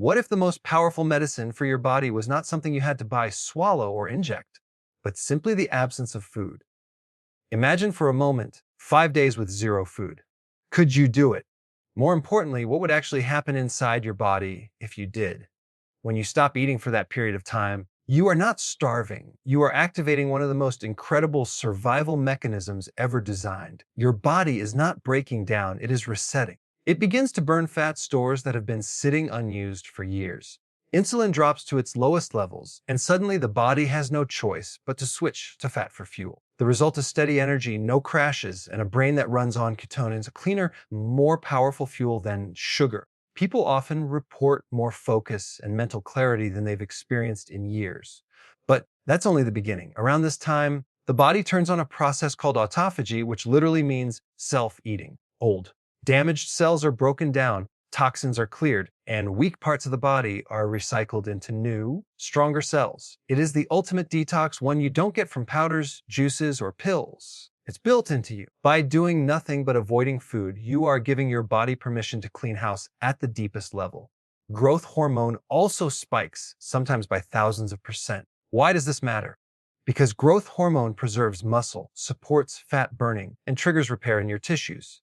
What if the most powerful medicine for your body was not something you had to buy, swallow, or inject, but simply the absence of food? Imagine for a moment 5 days with zero food. Could you do it? More importantly, what would actually happen inside your body if you did? When you stop eating for that period of time, you are not starving. You are activating one of the most incredible survival mechanisms ever designed. Your body is not breaking down, it is resetting. It begins to burn fat stores that have been sitting unused for years. Insulin drops to its lowest levels, and suddenly the body has no choice but to switch to fat for fuel. The result is steady energy, no crashes, and a brain that runs on ketones, a cleaner, more powerful fuel than sugar. People often report more focus and mental clarity than they've experienced in years. But that's only the beginning. Around this time, the body turns on a process called autophagy, which literally means self-eating. Old, damaged cells are broken down, toxins are cleared, and weak parts of the body are recycled into new, stronger cells. It is the ultimate detox, one you don't get from powders, juices, or pills. It's built into you. By doing nothing but avoiding food, you are giving your body permission to clean house at the deepest level. Growth hormone also spikes, sometimes by thousands of percent. Why does this matter? Because growth hormone preserves muscle, supports fat burning, and triggers repair in your tissues.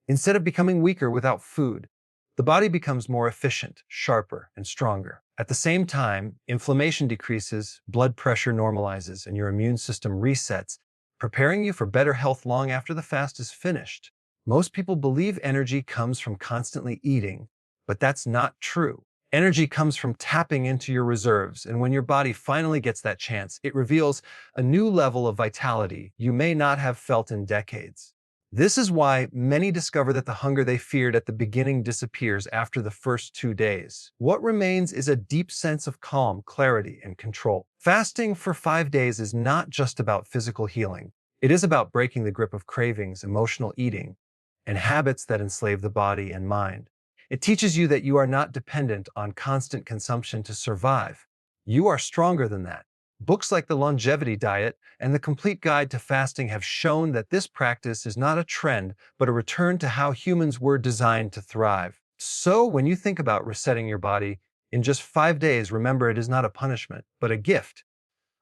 Instead of becoming weaker without food, the body becomes more efficient, sharper, and stronger. At the same time, inflammation decreases, blood pressure normalizes, and your immune system resets, preparing you for better health long after the fast is finished. Most people believe energy comes from constantly eating, but that's not true. Energy comes from tapping into your reserves, and when your body finally gets that chance, it reveals a new level of vitality you may not have felt in decades. This is why many discover that the hunger they feared at the beginning disappears after the first 2 days. What remains is a deep sense of calm, clarity, and control. Fasting for 5 days is not just about physical healing. It is about breaking the grip of cravings, emotional eating, and habits that enslave the body and mind. It teaches you that you are not dependent on constant consumption to survive. You are stronger than that. Books like The Longevity Diet and The Complete Guide to Fasting have shown that this practice is not a trend, but a return to how humans were designed to thrive. So when you think about resetting your body in just 5 days, remember it is not a punishment, but a gift.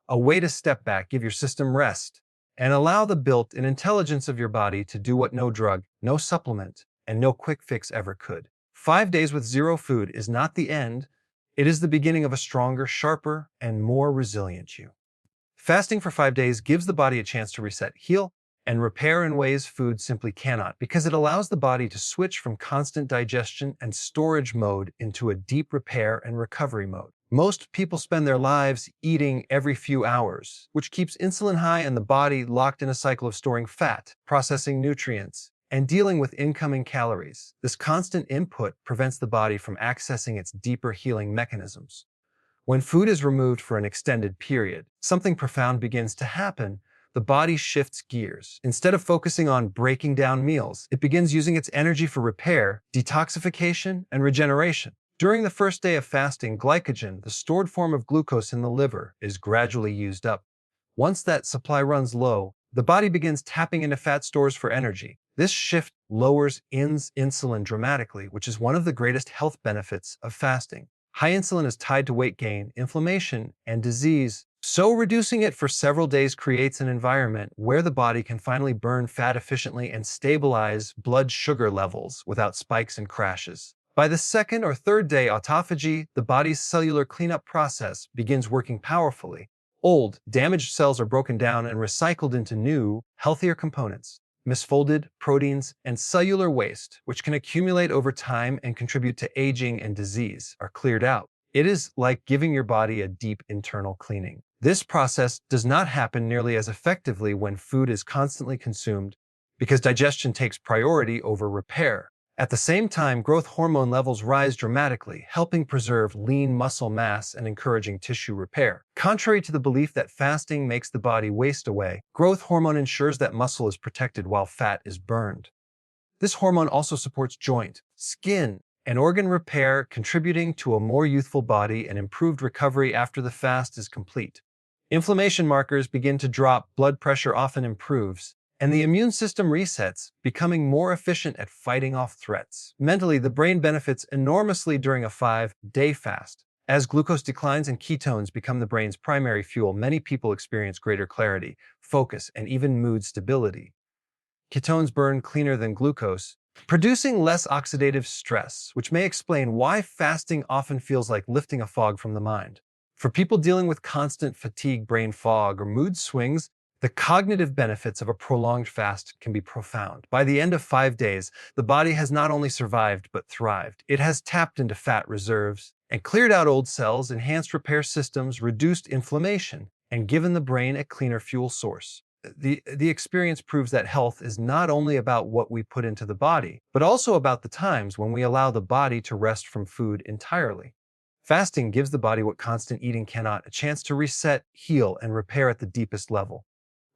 A way to step back, give your system rest, and allow the built-in intelligence of your body to do what no drug, no supplement, and no quick fix ever could. 5 days with zero food is not the end. It is the beginning of a stronger, sharper, and more resilient you. Fasting for 5 days gives the body a chance to reset, heal, and repair in ways food simply cannot, because it allows the body to switch from constant digestion and storage mode into a deep repair and recovery mode. Most people spend their lives eating every few hours, which keeps insulin high and the body locked in a cycle of storing fat, processing nutrients, and dealing with incoming calories. This constant input prevents the body from accessing its deeper healing mechanisms. When food is removed for an extended period, something profound begins to happen. The body shifts gears. Instead of focusing on breaking down meals, it begins using its energy for repair, detoxification, and regeneration. During the first day of fasting, glycogen, the stored form of glucose in the liver, is gradually used up. Once that supply runs low, the body begins tapping into fat stores for energy. This shift lowers insulin dramatically, which is one of the greatest health benefits of fasting. High insulin is tied to weight gain, inflammation, and disease, so reducing it for several days creates an environment where the body can finally burn fat efficiently and stabilize blood sugar levels without spikes and crashes. By the second or third day, autophagy, the body's cellular cleanup process, begins working powerfully. Old, damaged cells are broken down and recycled into new, healthier components. Misfolded proteins and cellular waste, which can accumulate over time and contribute to aging and disease, are cleared out. It is like giving your body a deep internal cleaning. This process does not happen nearly as effectively when food is constantly consumed, because digestion takes priority over repair. At the same time, growth hormone levels rise dramatically, helping preserve lean muscle mass and encouraging tissue repair. Contrary to the belief that fasting makes the body waste away, growth hormone ensures that muscle is protected while fat is burned. This hormone also supports joint, skin, and organ repair, contributing to a more youthful body and improved recovery after the fast is complete. Inflammation markers begin to drop, blood pressure often improves, and the immune system resets, becoming more efficient at fighting off threats. Mentally, the brain benefits enormously during a 5-day fast. As glucose declines and ketones become the brain's primary fuel, many people experience greater clarity, focus, and even mood stability. Ketones burn cleaner than glucose, producing less oxidative stress, which may explain why fasting often feels like lifting a fog from the mind. For people dealing with constant fatigue, brain fog, or mood swings, the cognitive benefits of a prolonged fast can be profound. By the end of 5 days, the body has not only survived but thrived. It has tapped into fat reserves and cleared out old cells, enhanced repair systems, reduced inflammation, and given the brain a cleaner fuel source. The experience proves that health is not only about what we put into the body, but also about the times when we allow the body to rest from food entirely. Fasting gives the body what constant eating cannot, a chance to reset, heal, and repair at the deepest level.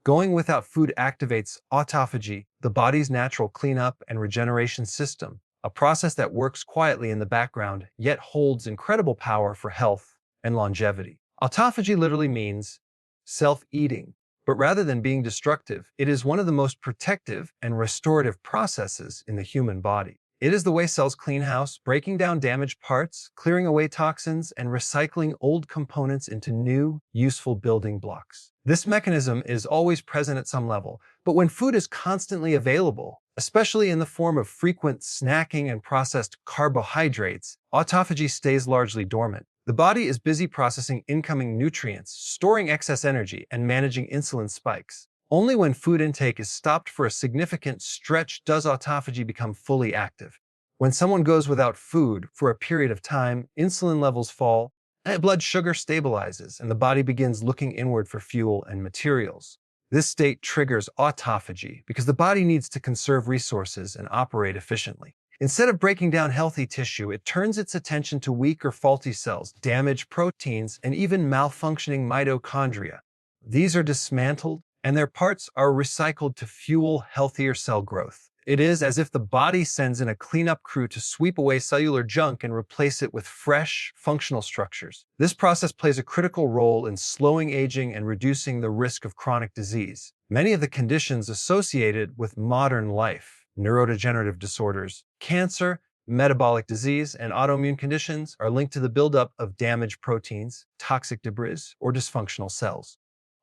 Going without food activates autophagy, the body's natural cleanup and regeneration system, a process that works quietly in the background, yet holds incredible power for health and longevity. Autophagy literally means self-eating. But rather than being destructive, it is one of the most protective and restorative processes in the human body. It is the way cells clean house, breaking down damaged parts, clearing away toxins, and recycling old components into new, useful building blocks. This mechanism is always present at some level, but when food is constantly available, especially in the form of frequent snacking and processed carbohydrates, autophagy stays largely dormant. The body is busy processing incoming nutrients, storing excess energy, and managing insulin spikes. Only when food intake is stopped for a significant stretch does autophagy become fully active. When someone goes without food for a period of time, insulin levels fall, blood sugar stabilizes, and the body begins looking inward for fuel and materials. This state triggers autophagy because the body needs to conserve resources and operate efficiently. Instead of breaking down healthy tissue, it turns its attention to weak or faulty cells, damaged proteins, and even malfunctioning mitochondria. These are dismantled, and their parts are recycled to fuel healthier cell growth. It is as if the body sends in a cleanup crew to sweep away cellular junk and replace it with fresh, functional structures. This process plays a critical role in slowing aging and reducing the risk of chronic disease. Many of the conditions associated with modern life, neurodegenerative disorders, cancer, metabolic disease, and autoimmune conditions are linked to the buildup of damaged proteins, toxic debris, or dysfunctional cells.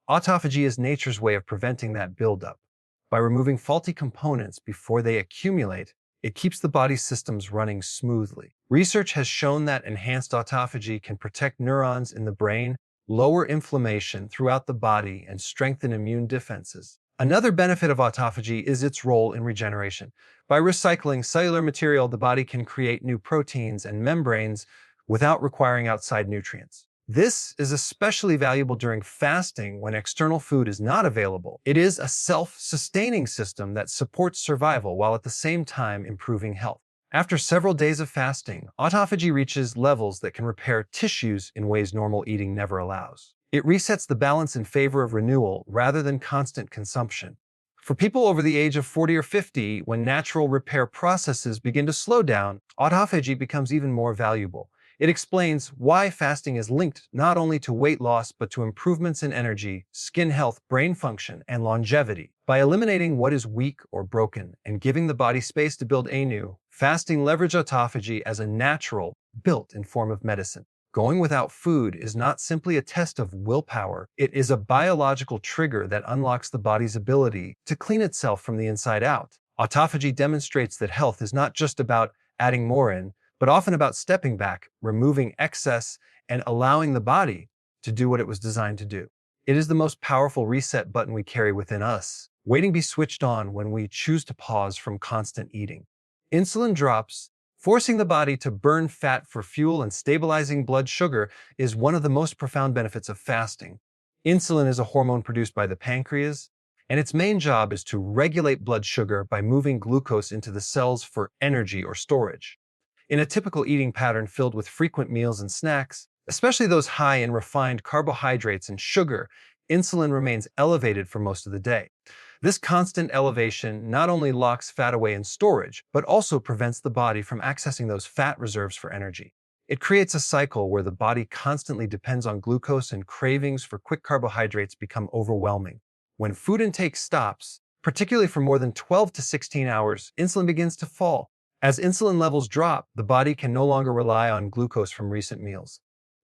Autophagy is nature's way of preventing that buildup. By removing faulty components before they accumulate, it keeps the body's systems running smoothly. Research has shown that enhanced autophagy can protect neurons in the brain, lower inflammation throughout the body, and strengthen immune defenses. Another benefit of autophagy is its role in regeneration. By recycling cellular material, the body can create new proteins and membranes without requiring outside nutrients. This is especially valuable during fasting when external food is not available. It is a self-sustaining system that supports survival while at the same time improving health. After several days of fasting, autophagy reaches levels that can repair tissues in ways normal eating never allows. It resets the balance in favor of renewal rather than constant consumption. For people over the age of 40 or 50, when natural repair processes begin to slow down, autophagy becomes even more valuable. It explains why fasting is linked not only to weight loss but to improvements in energy, skin health, brain function, and longevity. By eliminating what is weak or broken and giving the body space to build anew, fasting leverages autophagy as a natural, built-in form of medicine. Going without food is not simply a test of willpower, it is a biological trigger that unlocks the body's ability to clean itself from the inside out. Autophagy demonstrates that health is not just about adding more in, but often about stepping back, removing excess, and allowing the body to do what it was designed to do. It is the most powerful reset button we carry within us, waiting to be switched on when we choose to pause from constant eating. Insulin drops, forcing the body to burn fat for fuel and stabilizing blood sugar is one of the most profound benefits of fasting. Insulin is a hormone produced by the pancreas, and its main job is to regulate blood sugar by moving glucose into the cells for energy or storage. In a typical eating pattern filled with frequent meals and snacks, especially those high in refined carbohydrates and sugar, insulin remains elevated for most of the day. This constant elevation not only locks fat away in storage, but also prevents the body from accessing those fat reserves for energy. It creates a cycle where the body constantly depends on glucose and cravings for quick carbohydrates become overwhelming. When food intake stops, particularly for more than 12 to 16 hours, insulin begins to fall. As insulin levels drop, the body can no longer rely on glucose from recent meals.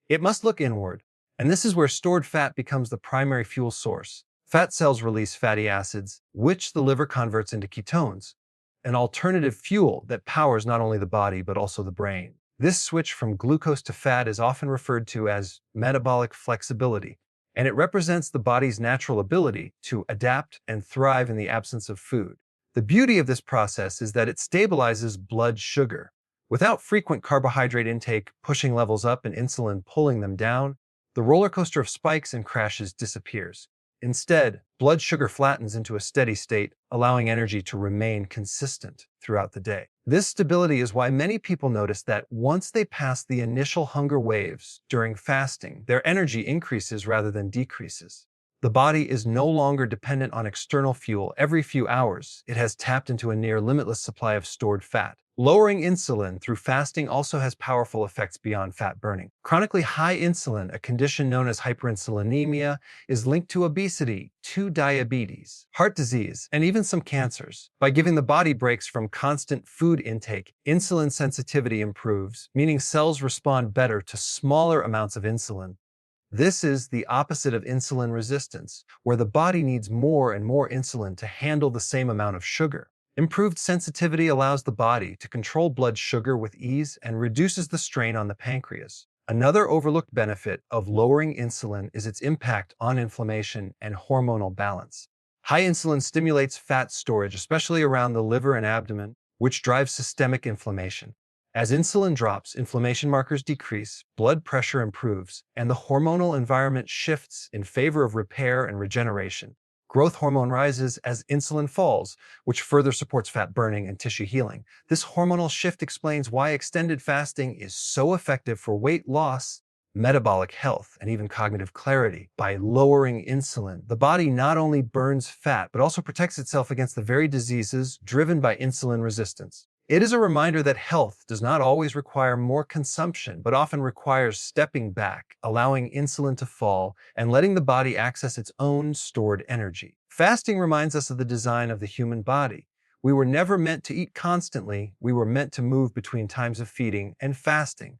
It must look inward, and this is where stored fat becomes the primary fuel source. Fat cells release fatty acids, which the liver converts into ketones, an alternative fuel that powers not only the body but also the brain. This switch from glucose to fat is often referred to as metabolic flexibility, and it represents the body's natural ability to adapt and thrive in the absence of food. The beauty of this process is that it stabilizes blood sugar. Without frequent carbohydrate intake pushing levels up and insulin pulling them down, the roller coaster of spikes and crashes disappears. Instead, blood sugar flattens into a steady state, allowing energy to remain consistent throughout the day. This stability is why many people notice that once they pass the initial hunger waves during fasting, their energy increases rather than decreases. The body is no longer dependent on external fuel. Every few hours, it has tapped into a near limitless supply of stored fat. Lowering insulin through fasting also has powerful effects beyond fat burning. Chronically high insulin, a condition known as hyperinsulinemia, is linked to obesity, to diabetes, heart disease, and even some cancers. By giving the body breaks from constant food intake, insulin sensitivity improves, meaning cells respond better to smaller amounts of insulin. This is the opposite of insulin resistance, where the body needs more and more insulin to handle the same amount of sugar. Improved sensitivity allows the body to control blood sugar with ease and reduces the strain on the pancreas. Another overlooked benefit of lowering insulin is its impact on inflammation and hormonal balance. High insulin stimulates fat storage, especially around the liver and abdomen, which drives systemic inflammation. As insulin drops, inflammation markers decrease, blood pressure improves, and the hormonal environment shifts in favor of repair and regeneration. Growth hormone rises as insulin falls, which further supports fat burning and tissue healing. This hormonal shift explains why extended fasting is so effective for weight loss, metabolic health, and even cognitive clarity. By lowering insulin, the body not only burns fat, but also protects itself against the very diseases driven by insulin resistance. It is a reminder that health does not always require more consumption, but often requires stepping back, allowing insulin to fall, and letting the body access its own stored energy. Fasting reminds us of the design of the human body. We were never meant to eat constantly. We were meant to move between times of feeding and fasting.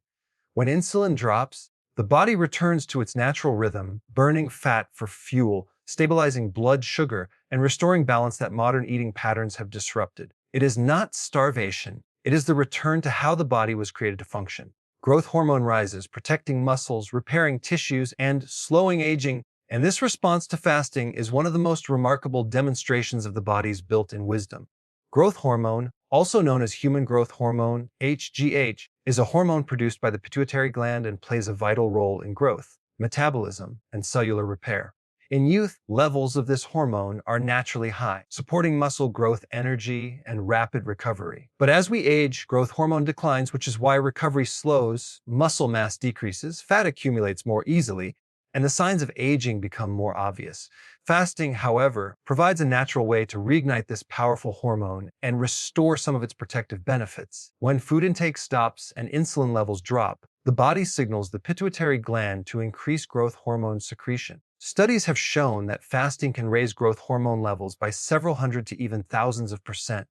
When insulin drops, the body returns to its natural rhythm, burning fat for fuel, stabilizing blood sugar, and restoring balance that modern eating patterns have disrupted. It is not starvation. It is the return to how the body was created to function. Growth hormone rises, protecting muscles, repairing tissues, and slowing aging. And this response to fasting is one of the most remarkable demonstrations of the body's built-in wisdom. Growth hormone, also known as human growth hormone, HGH, is a hormone produced by the pituitary gland and plays a vital role in growth, metabolism, and cellular repair. In youth, levels of this hormone are naturally high, supporting muscle growth, energy, and rapid recovery. But as we age, growth hormone declines, which is why recovery slows, muscle mass decreases, fat accumulates more easily, and the signs of aging become more obvious. Fasting, however, provides a natural way to reignite this powerful hormone and restore some of its protective benefits. When food intake stops and insulin levels drop, the body signals the pituitary gland to increase growth hormone secretion. Studies have shown that fasting can raise growth hormone levels by several hundred to even thousands of percent.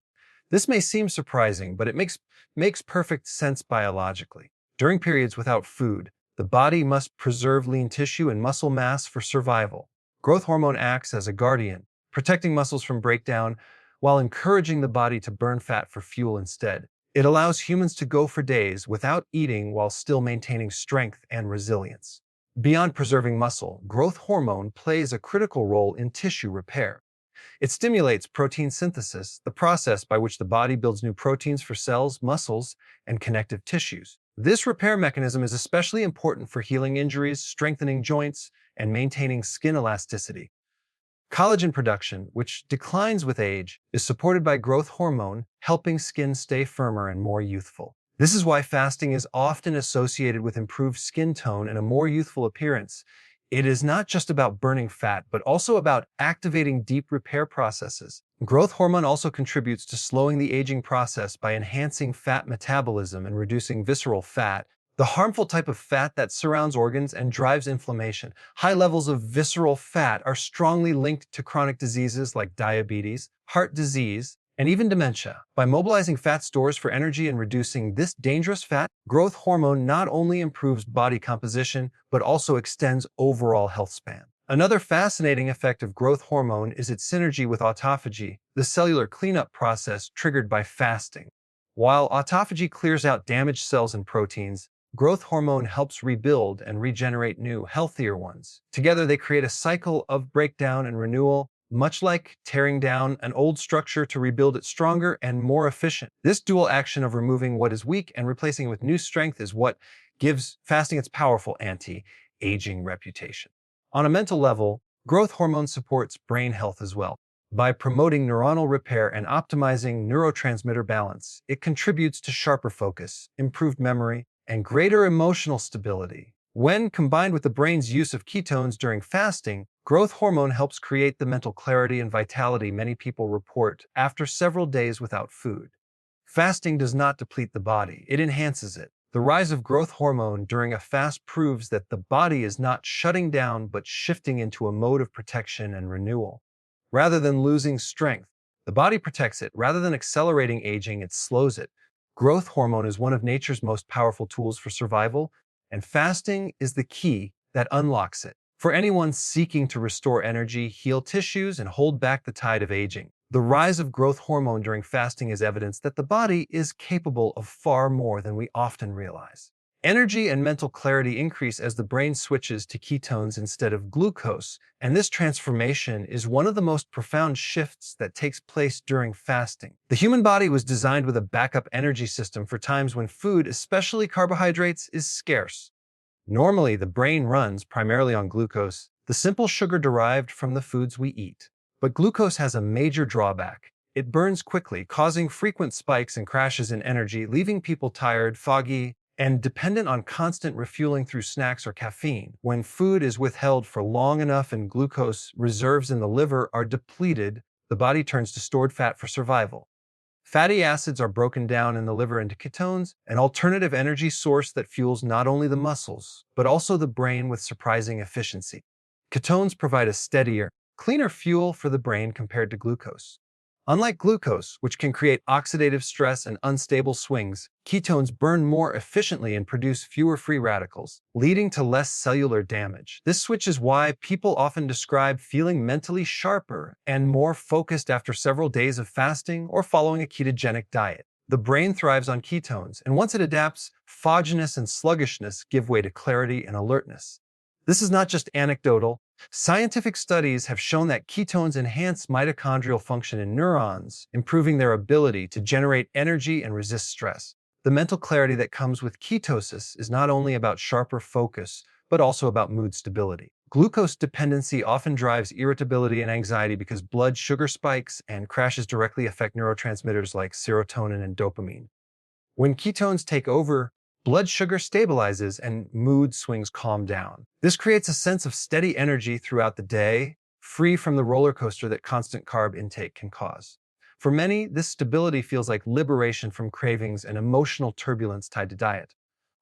This may seem surprising, but it makes perfect sense biologically. During periods without food, the body must preserve lean tissue and muscle mass for survival. Growth hormone acts as a guardian, protecting muscles from breakdown while encouraging the body to burn fat for fuel instead. It allows humans to go for days without eating while still maintaining strength and resilience. Beyond preserving muscle, growth hormone plays a critical role in tissue repair. It stimulates protein synthesis, the process by which the body builds new proteins for cells, muscles, and connective tissues. This repair mechanism is especially important for healing injuries, strengthening joints, and maintaining skin elasticity. Collagen production, which declines with age, is supported by growth hormone, helping skin stay firmer and more youthful. This is why fasting is often associated with improved skin tone and a more youthful appearance. It is not just about burning fat, but also about activating deep repair processes. Growth hormone also contributes to slowing the aging process by enhancing fat metabolism and reducing visceral fat, the harmful type of fat that surrounds organs and drives inflammation. High levels of visceral fat are strongly linked to chronic diseases like diabetes, heart disease, and even dementia. By mobilizing fat stores for energy and reducing this dangerous fat, growth hormone not only improves body composition, but also extends overall health span. Another fascinating effect of growth hormone is its synergy with autophagy, the cellular cleanup process triggered by fasting. While autophagy clears out damaged cells and proteins, growth hormone helps rebuild and regenerate new, healthier ones. Together, they create a cycle of breakdown and renewal, much like tearing down an old structure to rebuild it stronger and more efficient. This dual action of removing what is weak and replacing it with new strength is what gives fasting its powerful anti-aging reputation. On a mental level, growth hormone supports brain health as well. By promoting neuronal repair and optimizing neurotransmitter balance, it contributes to sharper focus, improved memory, and greater emotional stability. When combined with the brain's use of ketones during fasting, growth hormone helps create the mental clarity and vitality many people report after several days without food. Fasting does not deplete the body, it enhances it. The rise of growth hormone during a fast proves that the body is not shutting down but shifting into a mode of protection and renewal. Rather than losing strength, the body protects it. Rather than accelerating aging, it slows it. Growth hormone is one of nature's most powerful tools for survival, and fasting is the key that unlocks it. For anyone seeking to restore energy, heal tissues, and hold back the tide of aging, the rise of growth hormone during fasting is evidence that the body is capable of far more than we often realize. Energy and mental clarity increase as the brain switches to ketones instead of glucose, and this transformation is one of the most profound shifts that takes place during fasting. The human body was designed with a backup energy system for times when food, especially carbohydrates, is scarce. Normally, the brain runs primarily on glucose, the simple sugar derived from the foods we eat. But glucose has a major drawback. It burns quickly, causing frequent spikes and crashes in energy, leaving people tired, foggy, and dependent on constant refueling through snacks or caffeine. When food is withheld for long enough and glucose reserves in the liver are depleted, the body turns to stored fat for survival. Fatty acids are broken down in the liver into ketones, an alternative energy source that fuels not only the muscles, but also the brain with surprising efficiency. Ketones provide a steadier, cleaner fuel for the brain compared to glucose. Unlike glucose, which can create oxidative stress and unstable swings, ketones burn more efficiently and produce fewer free radicals, leading to less cellular damage. This switch is why people often describe feeling mentally sharper and more focused after several days of fasting or following a ketogenic diet. The brain thrives on ketones, and once it adapts, fogginess and sluggishness give way to clarity and alertness. This is not just anecdotal. Scientific studies have shown that ketones enhance mitochondrial function in neurons, improving their ability to generate energy and resist stress. The mental clarity that comes with ketosis is not only about sharper focus, but also about mood stability. Glucose dependency often drives irritability and anxiety because blood sugar spikes and crashes directly affect neurotransmitters like serotonin and dopamine. When ketones take over, blood sugar stabilizes and mood swings calm down. This creates a sense of steady energy throughout the day, free from the roller coaster that constant carb intake can cause. For many, this stability feels like liberation from cravings and emotional turbulence tied to diet.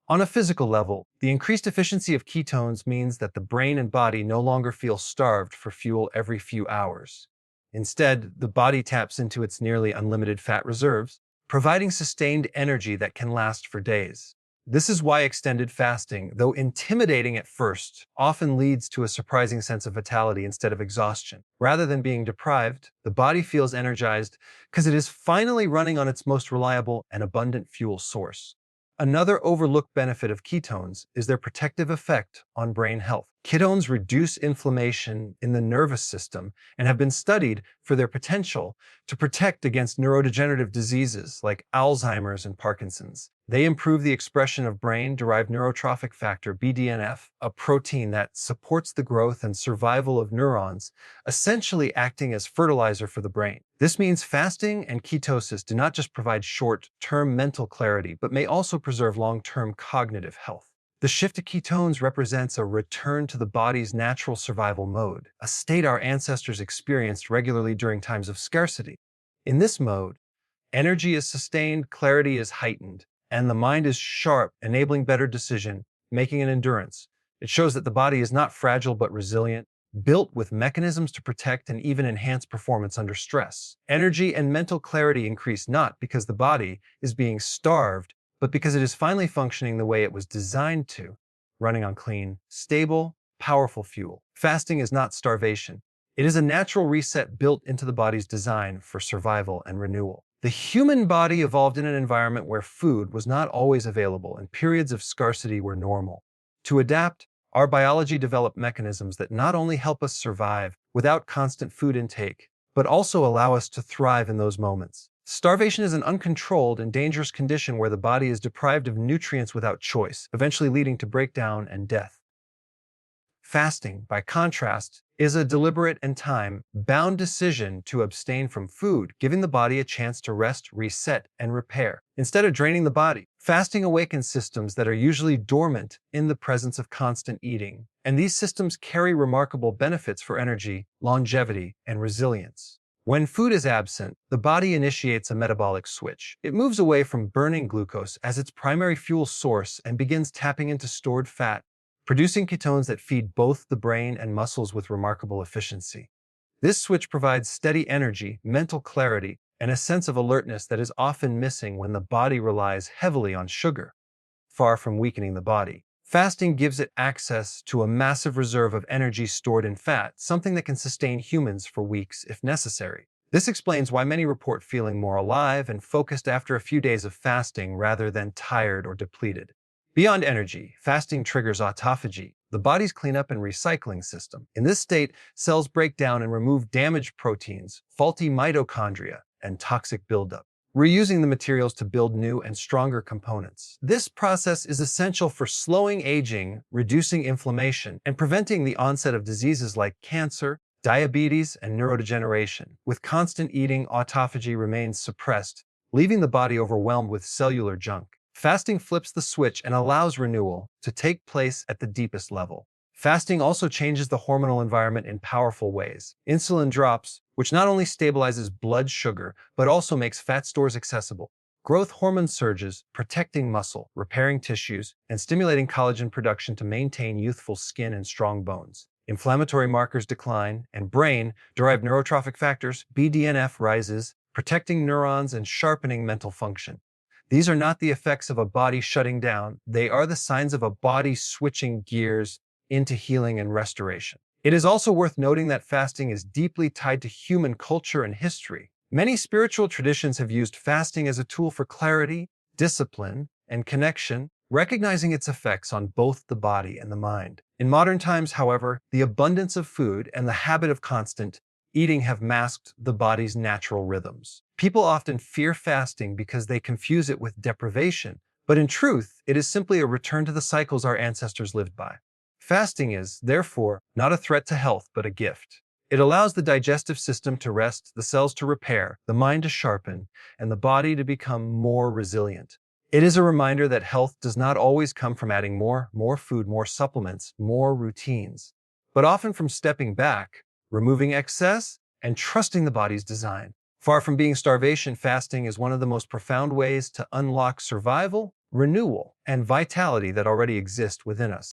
On a physical level, the increased efficiency of ketones means that the brain and body no longer feel starved for fuel every few hours. Instead, the body taps into its nearly unlimited fat reserves, providing sustained energy that can last for days. This is why extended fasting, though intimidating at first, often leads to a surprising sense of vitality instead of exhaustion. Rather than being deprived, the body feels energized because it is finally running on its most reliable and abundant fuel source. Another overlooked benefit of ketones is their protective effect on brain health. Ketones reduce inflammation in the nervous system and have been studied for their potential to protect against neurodegenerative diseases like Alzheimer's and Parkinson's. They improve the expression of brain-derived neurotrophic factor (BDNF), a protein that supports the growth and survival of neurons, essentially acting as fertilizer for the brain. This means fasting and ketosis do not just provide short-term mental clarity, but may also preserve long-term cognitive health. The shift to ketones represents a return to the body's natural survival mode, a state our ancestors experienced regularly during times of scarcity. In this mode, energy is sustained, clarity is heightened, and the mind is sharp, enabling better decision making and endurance. It shows that the body is not fragile but resilient, built with mechanisms to protect and even enhance performance under stress. Energy and mental clarity increase not because the body is being starved, but because it is finally functioning the way it was designed to, running on clean, stable, powerful fuel. Fasting is not starvation. It is a natural reset built into the body's design for survival and renewal. The human body evolved in an environment where food was not always available and periods of scarcity were normal. To adapt, our biology developed mechanisms that not only help us survive without constant food intake, but also allow us to thrive in those moments. Starvation is an uncontrolled and dangerous condition where the body is deprived of nutrients without choice, eventually leading to breakdown and death. Fasting, by contrast, is a deliberate and time-bound decision to abstain from food, giving the body a chance to rest, reset, and repair. Instead of draining the body, fasting awakens systems that are usually dormant in the presence of constant eating, and these systems carry remarkable benefits for energy, longevity, and resilience. When food is absent, the body initiates a metabolic switch. It moves away from burning glucose as its primary fuel source and begins tapping into stored fat, producing ketones that feed both the brain and muscles with remarkable efficiency. This switch provides steady energy, mental clarity, and a sense of alertness that is often missing when the body relies heavily on sugar. Far from weakening the body, fasting gives it access to a massive reserve of energy stored in fat, something that can sustain humans for weeks if necessary. This explains why many report feeling more alive and focused after a few days of fasting rather than tired or depleted. Beyond energy, fasting triggers autophagy, the body's cleanup and recycling system. In this state, cells break down and remove damaged proteins, faulty mitochondria, and toxic buildup, reusing the materials to build new and stronger components. This process is essential for slowing aging, reducing inflammation, and preventing the onset of diseases like cancer, diabetes, and neurodegeneration. With constant eating, autophagy remains suppressed, leaving the body overwhelmed with cellular junk. Fasting flips the switch and allows renewal to take place at the deepest level. Fasting also changes the hormonal environment in powerful ways. Insulin drops, which not only stabilizes blood sugar, but also makes fat stores accessible. Growth hormone surges, protecting muscle, repairing tissues, and stimulating collagen production to maintain youthful skin and strong bones. Inflammatory markers decline, and brain-derived neurotrophic factors, BDNF, rises, protecting neurons and sharpening mental function. These are not the effects of a body shutting down, they are the signs of a body switching gears into healing and restoration. It is also worth noting that fasting is deeply tied to human culture and history. Many spiritual traditions have used fasting as a tool for clarity, discipline, and connection, recognizing its effects on both the body and the mind. In modern times, however, the abundance of food and the habit of constant eating have masked the body's natural rhythms. People often fear fasting because they confuse it with deprivation, but in truth, it is simply a return to the cycles our ancestors lived by. Fasting is, therefore, not a threat to health, but a gift. It allows the digestive system to rest, the cells to repair, the mind to sharpen, and the body to become more resilient. It is a reminder that health does not always come from adding more food, more supplements, more routines, but often from stepping back, removing excess, and trusting the body's design. Far from being starvation, fasting is one of the most profound ways to unlock survival, renewal, and vitality that already exist within us.